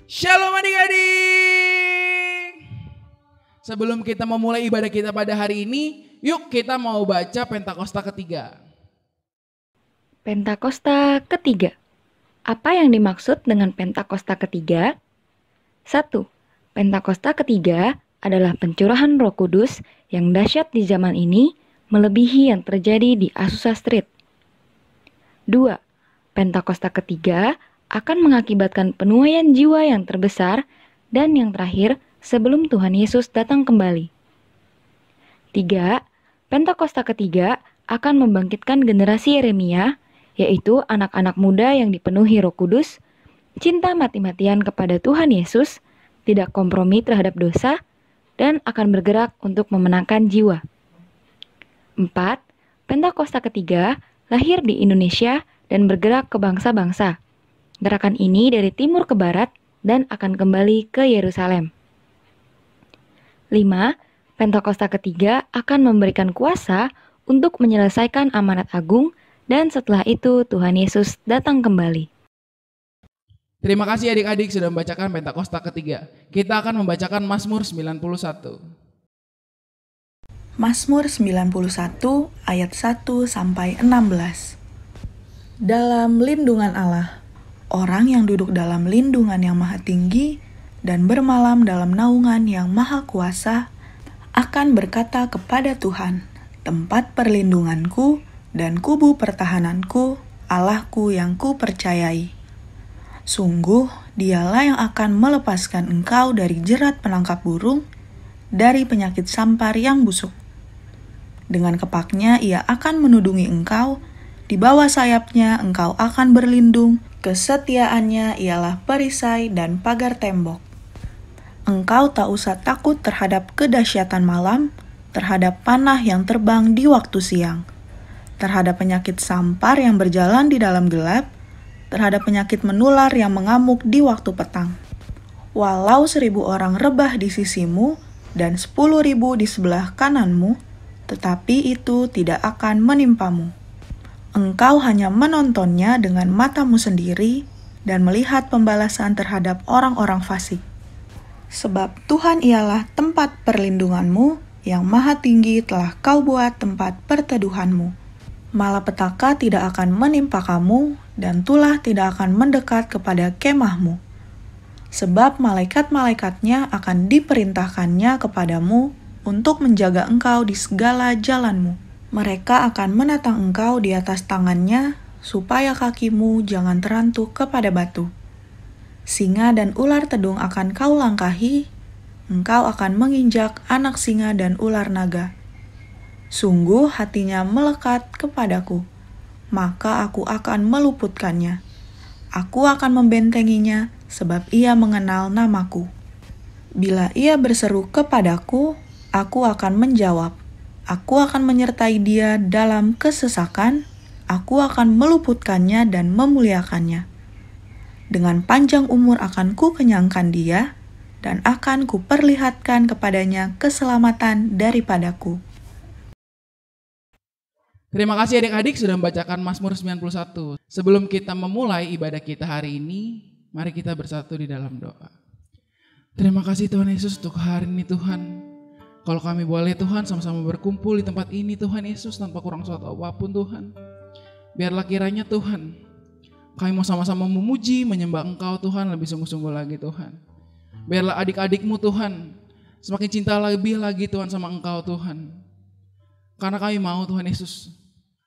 Shalom adik-adik. Sebelum kita memulai ibadah kita pada hari ini, yuk kita mau baca Pentakosta ketiga. Pentakosta ketiga. Apa yang dimaksud dengan Pentakosta ketiga? 1. Pentakosta ketiga adalah pencurahan Roh Kudus yang dahsyat di zaman ini, melebihi yang terjadi di Azusa Street. 2. Pentakosta ketiga akan mengakibatkan penuaian jiwa yang terbesar dan yang terakhir sebelum Tuhan Yesus datang kembali. 3. Pentakosta ketiga akan membangkitkan generasi Yeremia, yaitu anak-anak muda yang dipenuhi Roh Kudus, cinta mati-matian kepada Tuhan Yesus, tidak kompromi terhadap dosa, dan akan bergerak untuk memenangkan jiwa. 4. Pentakosta ketiga lahir di Indonesia dan bergerak ke bangsa-bangsa. Gerakan ini dari timur ke barat dan akan kembali ke Yerusalem. 5. Pentakosta ketiga akan memberikan kuasa untuk menyelesaikan amanat agung dan setelah itu Tuhan Yesus datang kembali. Terima kasih adik-adik sudah membacakan Pentakosta ketiga. Kita akan membacakan Mazmur 91. Mazmur 91 ayat 1 sampai 16. Dalam lindungan Allah, orang yang duduk dalam lindungan yang maha tinggi dan bermalam dalam naungan yang maha kuasa akan berkata kepada Tuhan, tempat perlindunganku dan kubu pertahananku, Allahku yang kupercayai. Sungguh, dialah yang akan melepaskan engkau dari jerat penangkap burung, dari penyakit sampar yang busuk. Dengan kepaknya ia akan menudungi engkau, di bawah sayapnya engkau akan berlindung, kesetiaannya ialah perisai dan pagar tembok. Engkau tak usah takut terhadap kedahsyatan malam, terhadap panah yang terbang di waktu siang, terhadap penyakit sampar yang berjalan di dalam gelap, terhadap penyakit menular yang mengamuk di waktu petang. Walau 1.000 orang rebah di sisimu dan 10.000 di sebelah kananmu, tetapi itu tidak akan menimpamu. Engkau hanya menontonnya dengan matamu sendiri dan melihat pembalasan terhadap orang-orang fasik. Sebab Tuhan ialah tempat perlindunganmu, yang maha tinggi telah kau buat tempat perteduhanmu. Malapetaka tidak akan menimpa kamu, dan tulah tidak akan mendekat kepada kemahmu. Sebab malaikat-malaikatnya akan diperintahkannya kepadamu untuk menjaga engkau di segala jalanmu. Mereka akan menatang engkau di atas tangannya, supaya kakimu jangan terantuk kepada batu. Singa dan ular tedung akan kau langkahi, engkau akan menginjak anak singa dan ular naga. Sungguh hatinya melekat kepadaku, maka aku akan meluputkannya. Aku akan membentenginya, sebab ia mengenal namaku. Bila ia berseru kepadaku, aku akan menjawab. Aku akan menyertai dia dalam kesesakan, aku akan meluputkannya dan memuliakannya. Dengan panjang umur akan kukenyangkan dia, dan akan kuperlihatkan kepadanya keselamatan daripadaku. Terima kasih adik-adik sudah membacakan Mazmur 91. Sebelum kita memulai ibadah kita hari ini, mari kita bersatu di dalam doa. Terima kasih Tuhan Yesus untuk hari ini Tuhan. Kalau kami boleh Tuhan sama-sama berkumpul di tempat ini Tuhan Yesus tanpa kurang suatu apapun Tuhan. Biarlah kiranya Tuhan, kami mau sama-sama memuji, menyembah Engkau Tuhan lebih sungguh-sungguh lagi Tuhan. Biarlah adik-adikmu Tuhan semakin cinta lebih lagi Tuhan sama Engkau Tuhan. Karena kami mau Tuhan Yesus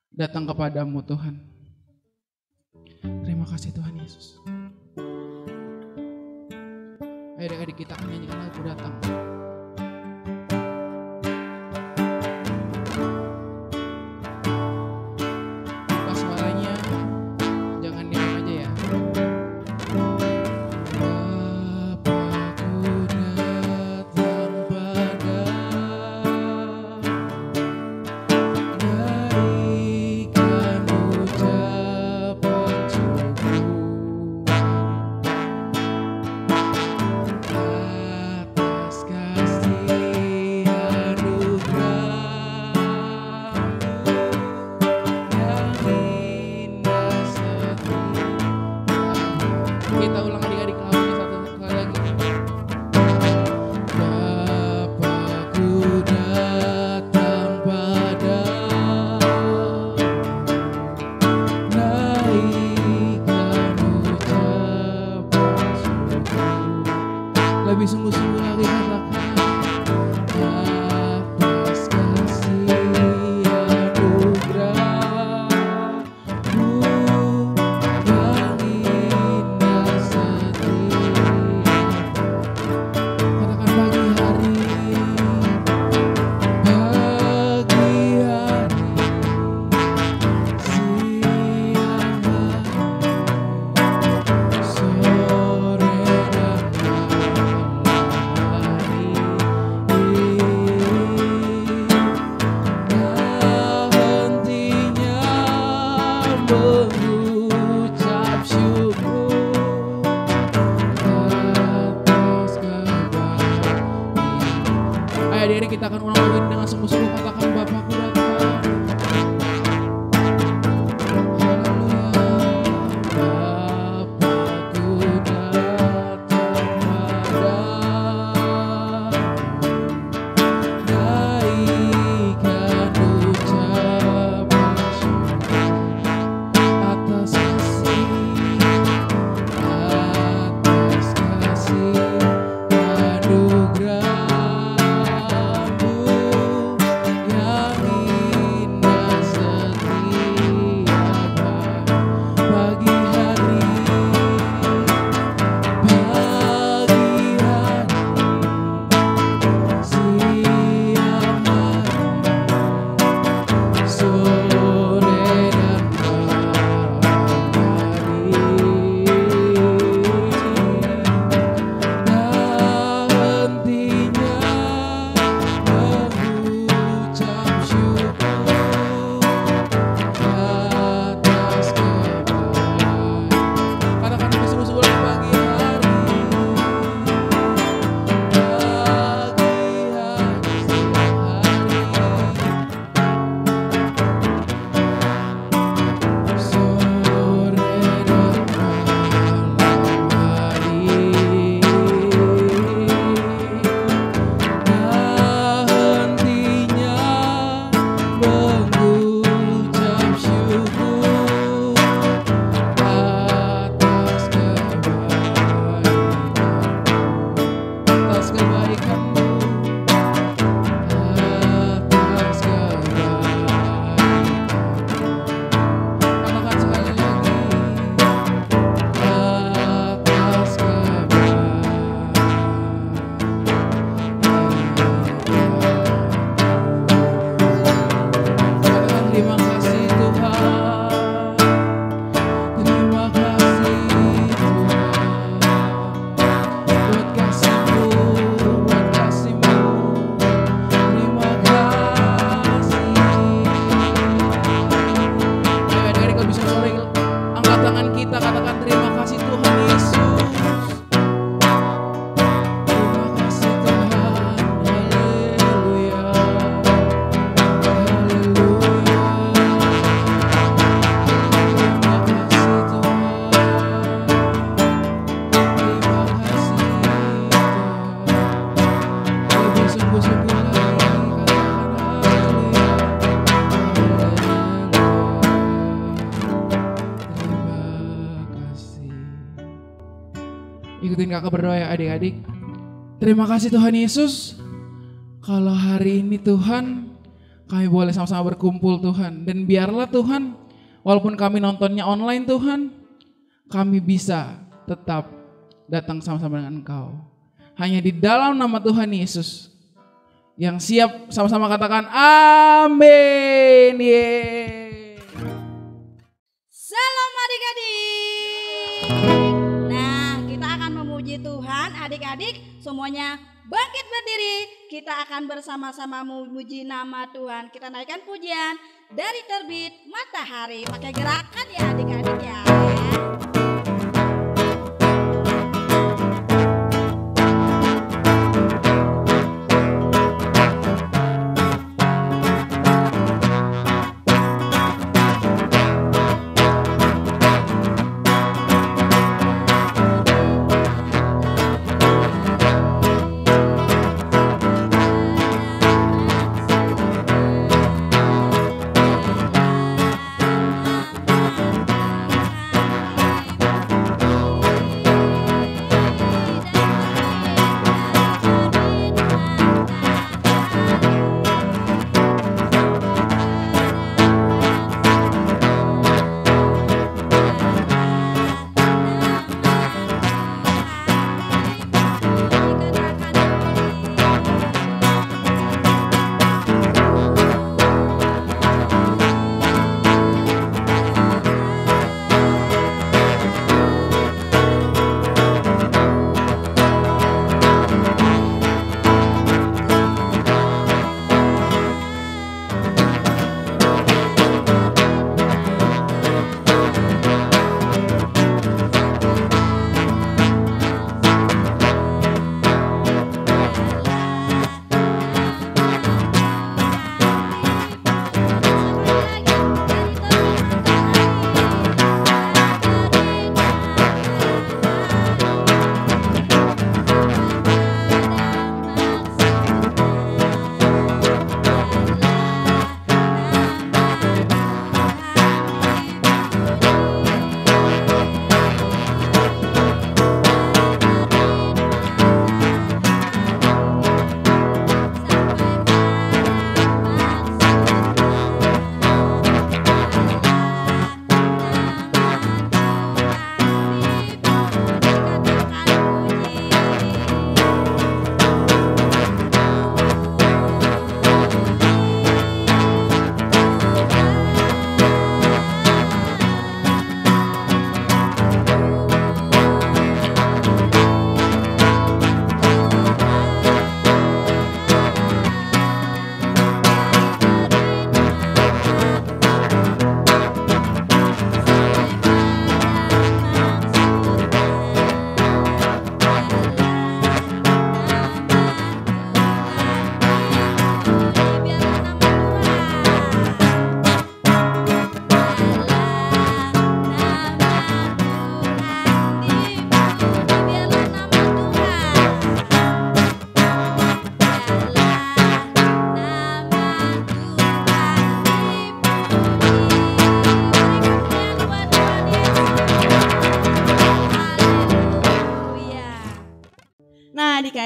datang kepadamu Tuhan. Terima kasih Tuhan Yesus. Ayo adik-adik kita akan nyanyikan lagu datang. Atas lebih sungguh-sungguh lagi katakan atas kasih anugerah-Mu yang indah setia. Katakan pagi hari siang hari, sore dan malam hari, tak hentinya mengucap syukur atas kebaikan. Ayo adik-adik, kita akan ulang lagi dengan sungguh-sungguh, katakan Bapakku datang. Ikutin kakak berdoa ya adik-adik. Terima kasih Tuhan Yesus, kalau hari ini Tuhan kami boleh sama-sama berkumpul Tuhan. Dan biarlah Tuhan, walaupun kami nontonnya online Tuhan, kami bisa tetap datang sama-sama dengan Engkau. Hanya di dalam nama Tuhan Yesus. Yang siap sama-sama katakan amin. Salam adik-adik. Nah, kita akan memuji Tuhan. Adik-adik semuanya bangkit berdiri. Kita akan bersama-sama memuji nama Tuhan. Kita naikkan pujian dari terbit matahari. Pakai gerakan ya adik-adik ya.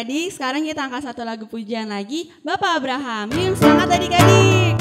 adik-adik, sekarang kita angkat satu lagu pujian lagi, Bapak Abraham. Yuk semangat adik-adik.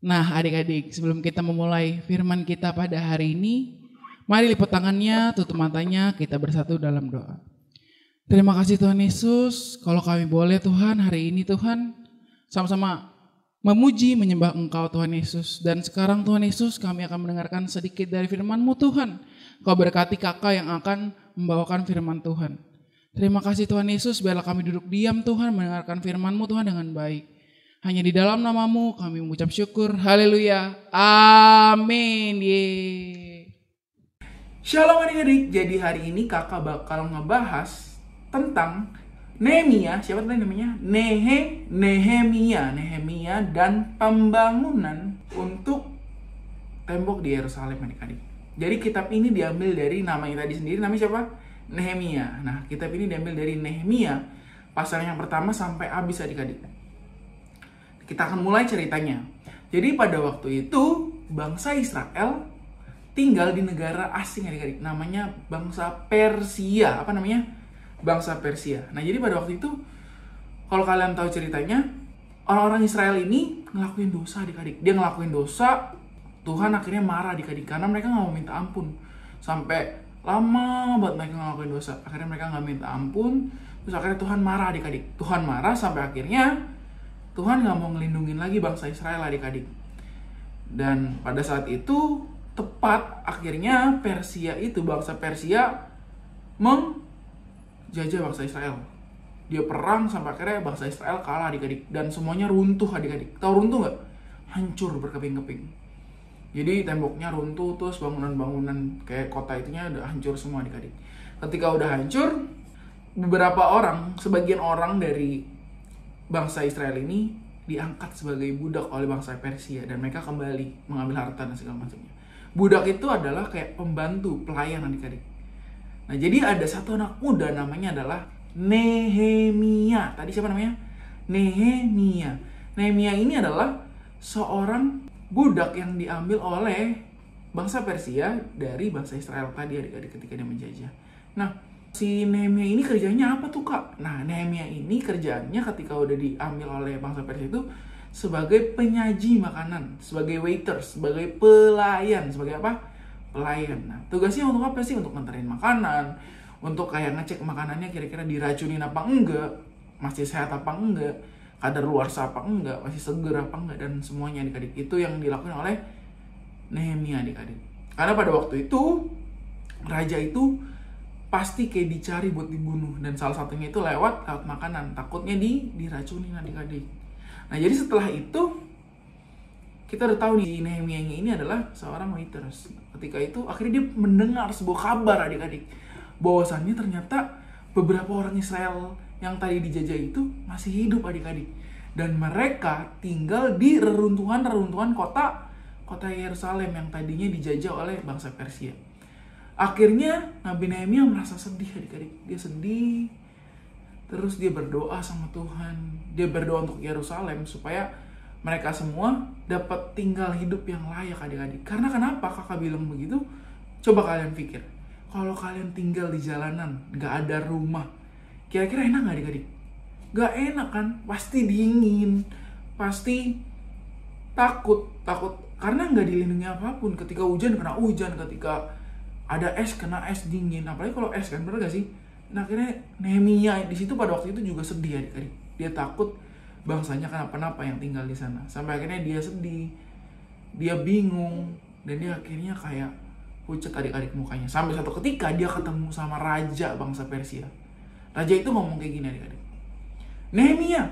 Nah adik-adik, sebelum kita memulai firman kita pada hari ini, mari lipat tangannya, tutup matanya, kita bersatu dalam doa. Terima kasih Tuhan Yesus, kalau kami boleh Tuhan hari ini Tuhan, sama-sama memuji, menyembah Engkau Tuhan Yesus. Dan sekarang Tuhan Yesus, kami akan mendengarkan sedikit dari firman-Mu Tuhan. Kau berkati kakak yang akan membawakan firman Tuhan. Terima kasih Tuhan Yesus, biarlah kami duduk diam Tuhan, mendengarkan firman-Mu Tuhan dengan baik. Hanya di dalam nama-Mu kami mengucap syukur. Haleluya. Amin. Shalom adik-adik. Jadi hari ini kakak bakal ngebahas tentang Nehemia. Siapa tadi namanya? Nehemia dan pembangunan untuk tembok di Yerusalem adik-adik. Jadi kitab ini diambil dari namanya tadi sendiri. Namanya siapa? Nehemia. Nah kitab ini diambil dari Nehemia. Pasal yang pertama sampai habis adik-adik. Kita akan mulai ceritanya. Jadi pada waktu itu bangsa Israel tinggal di negara asing adik-adik. Namanya bangsa Persia. Apa namanya? Bangsa Persia. Nah jadi pada waktu itu kalau kalian tahu ceritanya, orang-orang Israel ini ngelakuin dosa adik-adik. Dia ngelakuin dosa, Tuhan akhirnya marah adik-adik karena mereka gak mau minta ampun. Sampai lama banget mereka ngelakuin dosa. Akhirnya mereka gak minta ampun. Terus akhirnya Tuhan marah adik-adik. Tuhan marah sampai akhirnya Tuhan gak mau ngelindungin lagi bangsa Israel adik-adik. Dan pada saat itu tepat akhirnya Persia itu, bangsa Persia menjajah bangsa Israel. Dia perang sampai akhirnya bangsa Israel kalah adik-adik. Dan semuanya runtuh adik-adik. Tahu runtuh gak? Hancur berkeping-keping. Jadi temboknya runtuh, terus bangunan-bangunan kayak kota itunya udah hancur semua adik-adik. Ketika udah hancur, beberapa orang, sebagian orang dari bangsa Israel ini diangkat sebagai budak oleh bangsa Persia dan mereka kembali mengambil harta dan segala macamnya. Budak itu adalah kayak pembantu, pelayan adik-adik. Nah jadi ada satu anak muda namanya adalah Nehemia. Tadi siapa namanya? Nehemia. Nehemia ini adalah seorang budak yang diambil oleh bangsa Persia dari bangsa Israel tadi adik-adik ketika dia menjajah. Nah si Nehemia ini kerjanya apa tuh kak? Nah Nehemia ini kerjaannya ketika udah diambil oleh bangsa Persia itu sebagai penyaji makanan, sebagai waiter, sebagai pelayan, sebagai apa? Pelayan. Nah tugasnya untuk apa sih? Untuk nganterin makanan, untuk kayak ngecek makanannya kira-kira diracunin apa enggak, masih sehat apa enggak, kadaluarsa apa enggak, masih seger apa enggak, dan semuanya adik-adik. Itu yang dilakukan oleh Nehemia adik-adik. Karena pada waktu itu raja itu pasti kayak dicari buat dibunuh, dan salah satunya itu lewat makanan, takutnya diracunin adik-adik. Nah jadi setelah itu kita udah tahu nih Nehemia ini adalah seorang waiters. Ketika itu akhirnya dia mendengar sebuah kabar adik-adik bahwasannya ternyata beberapa orang Israel yang tadi dijajah itu masih hidup adik-adik, dan mereka tinggal di reruntuhan kota Yerusalem yang tadinya dijajah oleh bangsa Persia. Akhirnya Nabi Nehemia merasa sedih adik-adik. Dia sedih. Terus dia berdoa sama Tuhan. Dia berdoa untuk Yerusalem supaya mereka semua dapat tinggal hidup yang layak adik-adik. Karena kenapa kakak bilang begitu? Coba kalian pikir. Kalau kalian tinggal di jalanan, gak ada rumah, kira-kira enak gak adik-adik? Gak enak kan? Pasti dingin, pasti takut karena gak dilindungi apapun. Ketika hujan kena hujan, ketika ada es kena es dingin. Apalagi kalau es kan, bener gak sih? Nah akhirnya Nehemia di situ pada waktu itu juga sedih adik-adik. Dia takut bangsanya kenapa-napa yang tinggal di sana. Sampai akhirnya dia sedih, dia bingung, dan dia akhirnya kayak pucat adik-adik mukanya. Sampai satu ketika dia ketemu sama raja bangsa Persia. Raja itu ngomong kayak gini adik-adik. Nehemia,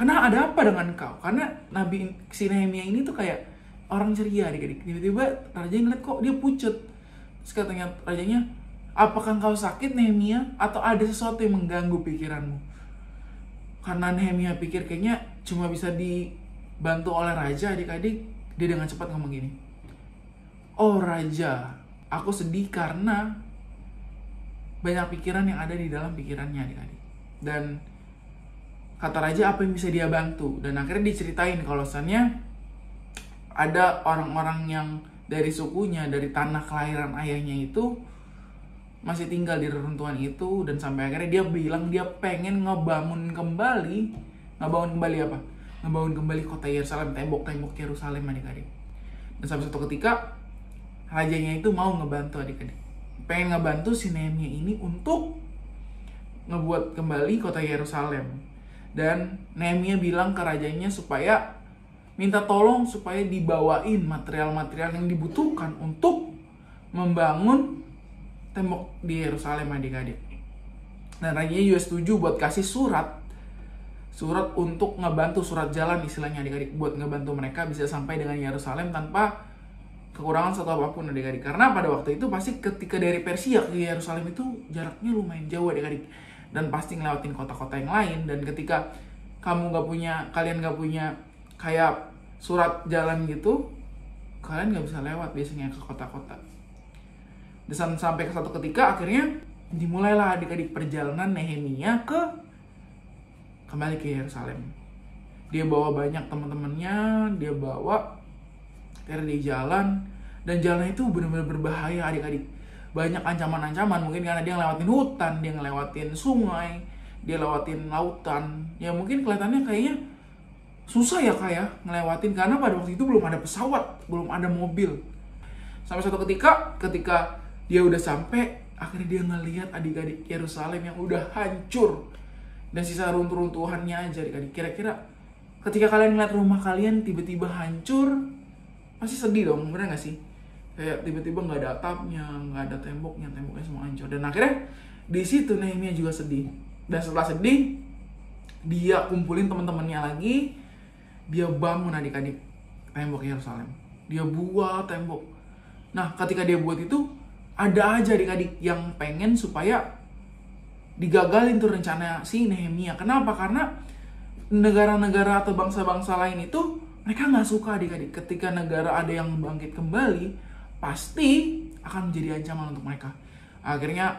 ada apa dengan kau? Karena Nabi si Nehemia ini tuh kayak orang ceria adik-adik. Tiba-tiba raja ngeliat kok dia pucat. Terus katanya rajanya, apakah kau sakit Nehemia? Atau ada sesuatu yang mengganggu pikiranmu? Karena Nehemia pikir kayaknya cuma bisa dibantu oleh raja adik-adik. Dia dengan cepat ngomong gini. Oh raja, aku sedih karena banyak pikiran yang ada di dalam pikirannya adik-adik. Dan kata raja apa yang bisa dia bantu. Dan akhirnya diceritain kalau misalnya ada orang-orang yang dari sukunya, dari tanah kelahiran ayahnya itu masih tinggal di reruntuhan itu. Dan sampai akhirnya dia bilang dia pengen ngebangun kembali apa? Ngebangun kembali kota Yerusalem, tembok-tembok Yerusalem adik-adik. Dan sampai suatu ketika rajanya itu mau ngebantu adik-adik. Pengen ngebantu si Nehemia ini untuk ngebuat kembali kota Yerusalem. Dan Nehemia bilang ke rajanya supaya minta tolong supaya dibawain material-material yang dibutuhkan untuk membangun tembok di Yerusalem adik-adik. Dan rajanya juga setuju buat kasih surat untuk ngebantu, surat jalan istilahnya adik-adik, buat ngebantu mereka bisa sampai dengan Yerusalem tanpa kekurangan satu apapun adik-adik. Karena pada waktu itu pasti ketika dari Persia ke Yerusalem itu jaraknya lumayan jauh adik-adik, dan pasti ngelewatin kota-kota yang lain. Dan ketika kalian nggak punya kayak surat jalan gitu, kalian nggak bisa lewat biasanya ke kota-kota. Dan sampai ke satu ketika akhirnya dimulailah adik-adik perjalanan Nehemia kembali ke Yerusalem. Dia bawa banyak teman-temannya, dia bawa di jalan, dan jalan itu benar-benar berbahaya adik-adik. Banyak ancaman-ancaman, mungkin karena dia ngelewatin hutan, dia ngelewatin sungai, dia lewatin lautan. Ya mungkin kelihatannya kayaknya susah ya kayak ngelewatin, karena pada waktu itu belum ada pesawat, belum ada mobil. Sampai suatu ketika dia udah sampai, akhirnya dia ngelihat adik-adik Yerusalem yang udah hancur dan sisa runtuh-runtuhannya aja adik-adik. Kira-kira ketika kalian ngeliat rumah kalian tiba-tiba hancur, pasti sedih dong, bener gak sih? Kayak tiba-tiba nggak ada atapnya, nggak ada temboknya semua hancur. Dan akhirnya di situ Nehemia juga sedih. Dan setelah sedih, dia kumpulin teman-temannya lagi, dia bangun adik-adik tembok Yerusalem. Dia buat tembok. Nah, ketika dia buat itu, ada aja adik-adik yang pengen supaya digagalin tuh rencana si Nehemia. Kenapa? Karena negara-negara atau bangsa-bangsa lain itu mereka nggak suka adik-adik. Ketika negara ada yang bangkit kembali, pasti akan menjadi ancaman untuk mereka. Akhirnya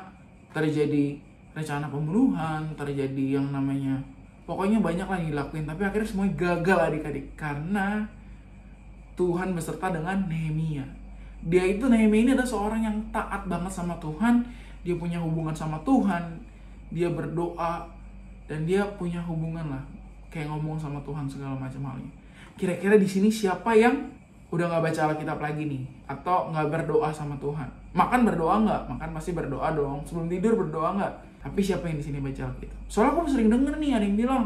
terjadi rencana pembunuhan, terjadi yang namanya, pokoknya banyak lah yang dilakuin. Tapi akhirnya semuanya gagal adik-adik, karena Tuhan beserta dengan Nehemia. Nehemia ini adalah seorang yang taat banget sama Tuhan. Dia punya hubungan sama Tuhan, dia berdoa, dan dia punya hubungan lah, kayak ngomong sama Tuhan segala macam halnya. Kira-kira di sini siapa yang udah nggak baca Alkitab lagi nih, atau nggak berdoa sama Tuhan? Makan berdoa nggak? Makan pasti berdoa dong. Sebelum tidur berdoa nggak? Tapi siapa yang di sini baca Alkitab? Soalnya aku sering denger nih ada yang bilang,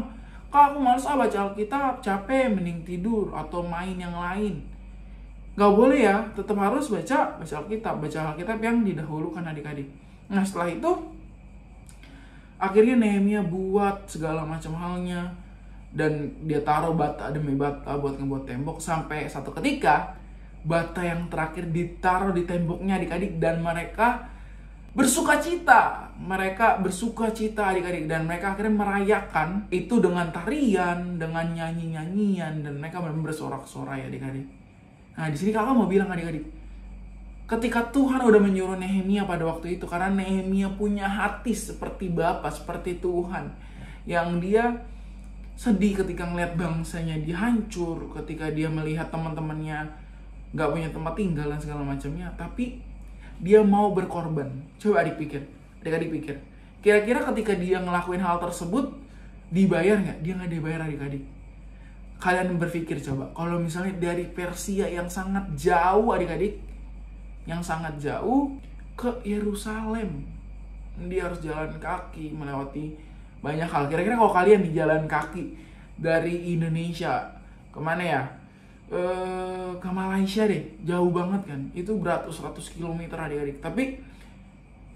Kak aku males baca Alkitab, capek, mending tidur atau main yang lain. Nggak boleh ya, tetap harus baca Alkitab yang didahulukan adik-adik. Nah setelah itu akhirnya Nehemia buat segala macam halnya, dan dia taruh bata demi bata buat ngebuat tembok. Sampai satu ketika bata yang terakhir ditaruh di temboknya adik-adik, dan mereka bersuka cita adik-adik, dan mereka akhirnya merayakan itu dengan tarian, dengan nyanyi-nyanyian, dan mereka bersorak-sorai adik-adik. Nah di sini kakak mau bilang adik-adik, Ketika Tuhan udah menyuruh Nehemia pada waktu itu, karena Nehemia punya hati seperti Bapa, seperti Tuhan, yang dia sedih ketika ngeliat bangsanya dihancur, ketika dia melihat teman-temannya gak punya tempat tinggal dan segala macamnya, tapi dia mau berkorban. Coba adik-adik pikir, kira-kira ketika dia ngelakuin hal tersebut dibayar gak? Dia gak dibayar adik-adik. Kalian berpikir coba, kalau misalnya dari Persia yang sangat jauh adik-adik, yang sangat jauh ke Yerusalem, dia harus jalan kaki melewati banyak hal. Kira-kira kalau kalian di jalan kaki dari Indonesia kemana ya, ke Malaysia deh, jauh banget kan, itu beratus-ratus kilometer adik-adik, tapi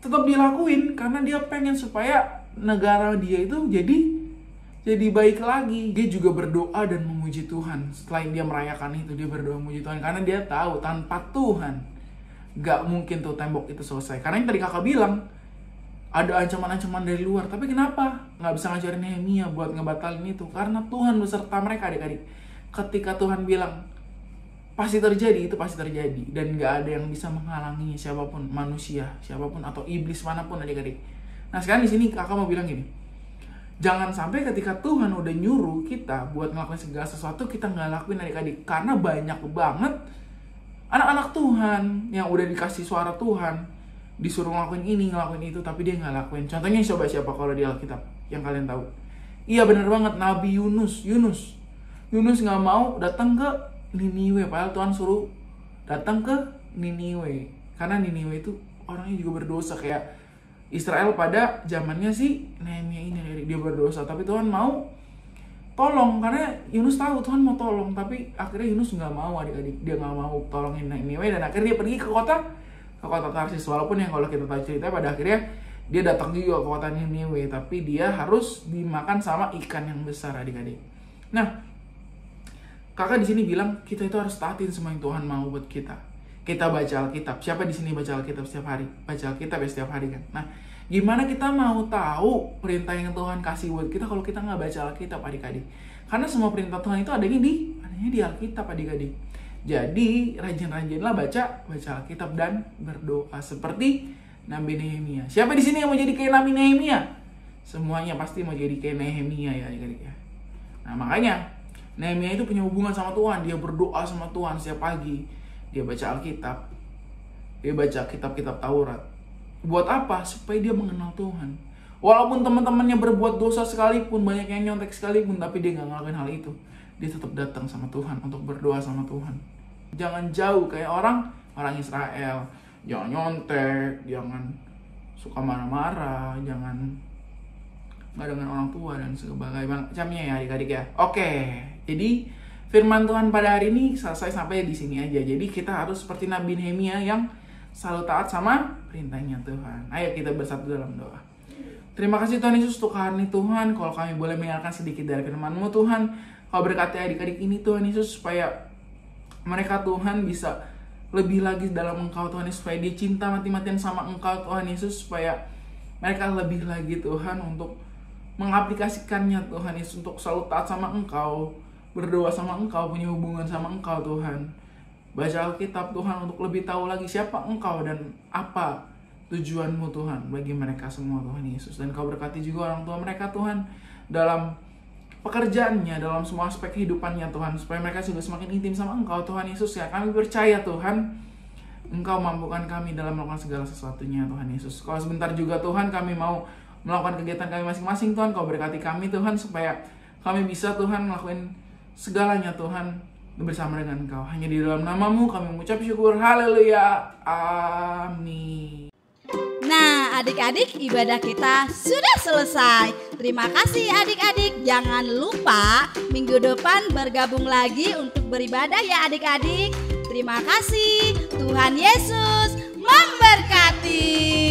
tetap dilakuin karena dia pengen supaya negara dia itu jadi baik lagi. Dia juga berdoa dan memuji Tuhan. Selain dia merayakan itu, dia berdoa memuji Tuhan karena dia tahu tanpa Tuhan gak mungkin tuh tembok itu selesai. Karena yang tadi kakak bilang, ada ancaman-ancaman dari luar, tapi kenapa gak bisa ngajarin Nehemia buat ngebatalin itu? Karena Tuhan beserta mereka adik-adik. Ketika Tuhan bilang pasti terjadi, itu pasti terjadi, dan gak ada yang bisa menghalangi siapapun, manusia siapapun atau iblis manapun adik-adik. Nah sekarang di sini kakak mau bilang gini, jangan sampai ketika Tuhan udah nyuruh kita buat ngelakuin segala sesuatu, kita nggak lakuin adik-adik. Karena banyak banget anak-anak Tuhan yang udah dikasih suara Tuhan, disuruh ngelakuin ini, ngelakuin itu, tapi dia nggak lakuin. Contohnya coba siapa kalau di Alkitab yang kalian tahu? Iya benar banget, Nabi Yunus nggak mau datang ke Niniwe, padahal Tuhan suruh datang ke Niniwe. Karena Niniwe itu orangnya juga berdosa, kayak Israel pada zamannya si Nehemia ini, dia berdosa, tapi Tuhan mau tolong karena Yunus tahu Tuhan mau tolong, tapi akhirnya Yunus nggak mau adik-adik, dia nggak mau tolongin Niniwe, dan akhirnya dia pergi ke kota Tarsis. Walaupun yang kalau kita tahu cerita pada akhirnya dia datang juga ke kota Niniwe, tapi dia harus dimakan sama ikan yang besar adik-adik. Nah, kakak di sini bilang kita itu harus taatin semua yang Tuhan mau buat kita. Kita baca Alkitab. Siapa di sini baca Alkitab setiap hari? Baca Alkitab ya setiap hari kan. Nah, gimana kita mau tahu perintah yang Tuhan kasih buat kita kalau kita nggak baca Alkitab adik-adik? Karena semua perintah Tuhan itu adanya di Alkitab adik-adik. Jadi rajin-rajinlah baca Alkitab dan berdoa seperti Nabi Nehemia. Siapa di sini yang mau jadi kayak Nabi Nehemia? Semuanya pasti mau jadi kayak Nehemia ya adik-adik ya. Nah makanya Nehemia itu punya hubungan sama Tuhan. Dia berdoa sama Tuhan setiap pagi. Dia baca Alkitab. Dia baca kitab-kitab Taurat. Buat apa? Supaya dia mengenal Tuhan. Walaupun teman-temannya berbuat dosa sekalipun, banyak yang nyontek sekalipun, tapi dia gak ngelakuin hal itu. Dia tetap datang sama Tuhan untuk berdoa sama Tuhan. Jangan jauh kayak orang Israel. Jangan nyontek, jangan suka marah-marah, jangan gak dengan orang tua dan sebagainya macamnya ya adik-adik ya. Oke, jadi firman Tuhan pada hari ini selesai sampai di sini aja. Jadi kita harus seperti Nabi Nehemia yang selalu taat sama perintahnya Tuhan. Ayo kita bersatu dalam doa. Terima kasih Tuhan Yesus untuk hari ini Tuhan. Kalau kami boleh mendengarkan sedikit dari firman-Mu Tuhan, Kau berkati adik-adik ini Tuhan Yesus supaya mereka Tuhan bisa lebih lagi dalam Engkau Tuhan Yesus, supaya dia cinta mati-matian sama Engkau Tuhan Yesus, supaya mereka lebih lagi Tuhan untuk mengaplikasikannya Tuhan Yesus, untuk selalu taat sama Engkau, berdoa sama Engkau, punya hubungan sama Engkau Tuhan. Baca Alkitab Tuhan untuk lebih tahu lagi siapa Engkau dan apa tujuan-Mu Tuhan bagi mereka semua Tuhan Yesus. Dan Kau berkati juga orang tua mereka Tuhan dalam pekerjaannya, dalam semua aspek kehidupannya Tuhan, supaya mereka juga semakin intim sama Engkau Tuhan Yesus ya. Kami percaya Tuhan Engkau mampukan kami dalam melakukan segala sesuatunya Tuhan Yesus. Kalau sebentar juga Tuhan kami mau melakukan kegiatan kami masing-masing Tuhan, Kau berkati kami Tuhan supaya kami bisa Tuhan melakukan segalanya Tuhan bersama dengan Engkau. Hanya di dalam nama-Mu kami mengucap syukur. Haleluya. Amin. Nah adik-adik, ibadah kita sudah selesai. Terima kasih adik-adik. Jangan lupa minggu depan bergabung lagi untuk beribadah ya adik-adik. Terima kasih. Tuhan Yesus memberkati.